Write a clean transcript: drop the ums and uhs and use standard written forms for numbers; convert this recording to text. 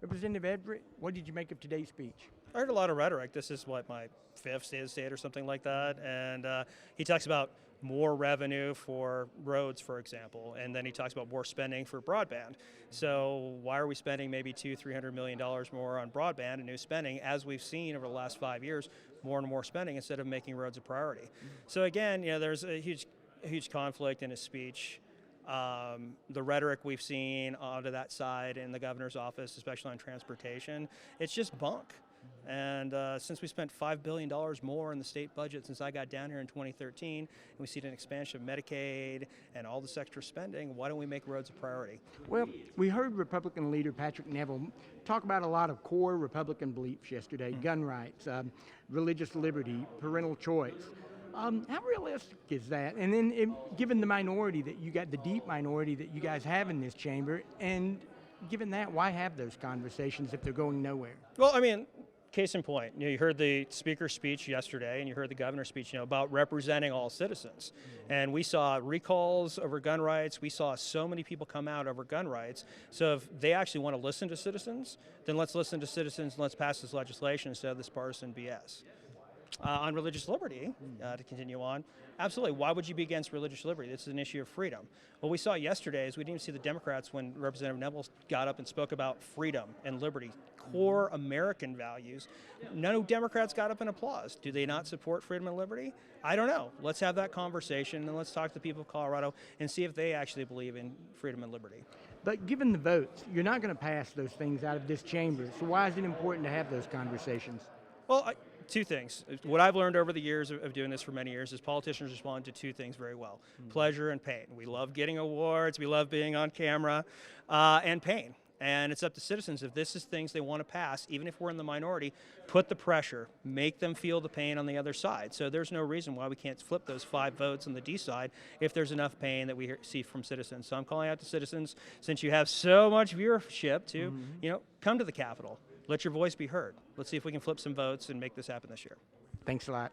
Representative Everett, what did you make of today's speech? I heard a lot of rhetoric. This is what, my fifth state of the state or something like that. And he talks about more revenue for roads, for example, and then he talks about more spending for broadband. So why are we spending maybe $200-300 million more on broadband and new spending, as we've seen over the last 5 years, more and more spending instead of making roads a priority? So again, there's a huge conflict in his speech. The rhetoric we've seen onto that side in the governor's office, especially on transportation, it's just bunk. And since we spent $5 billion more in the state budget since I got down here in 2013, and we see an expansion of Medicaid and all this extra spending, why don't we make roads a priority? Well, we heard Republican leader Patrick Neville talk about a lot of core Republican beliefs yesterday: gun rights, religious liberty, parental choice. How realistic is that? And then given the minority that you got, the deep minority that you guys have in this chamber, and given that, why have those conversations if they're going nowhere? Well, I mean, case in point, you heard the speaker's speech yesterday and you heard the governor's speech, about representing all citizens. And we saw recalls over gun rights. We saw so many people come out over gun rights. So if they actually want to listen to citizens, then let's listen to citizens and let's pass this legislation instead of this partisan BS. On religious liberty, to continue on, absolutely. Why would you be against religious liberty? This is an issue of freedom. What we saw yesterday is we didn't even see the Democrats when Representative Neville got up and spoke about freedom and liberty, core American values. No Democrats got up and applause. Do they not support freedom and liberty? I don't know. Let's have that conversation and let's talk to the people of Colorado and see if they actually believe in freedom and liberty. But given the votes, you're not going to pass those things out of this chamber. So why is it important to have those conversations? Well, two things. What I've learned over the years of doing this for many years is politicians respond to two things very well: pleasure and pain. We love getting awards, we love being on camera, and pain. And it's up to citizens. If this is things they want to pass, even if we're in the minority, put the pressure, make them feel the pain on the other side. So there's no reason why we can't flip those 5 votes on the D side if there's enough pain that we see from citizens. So I'm calling out to citizens, since you have so much viewership, to come to the Capitol. Let your voice be heard. Let's see if we can flip some votes and make this happen this year. Thanks a lot.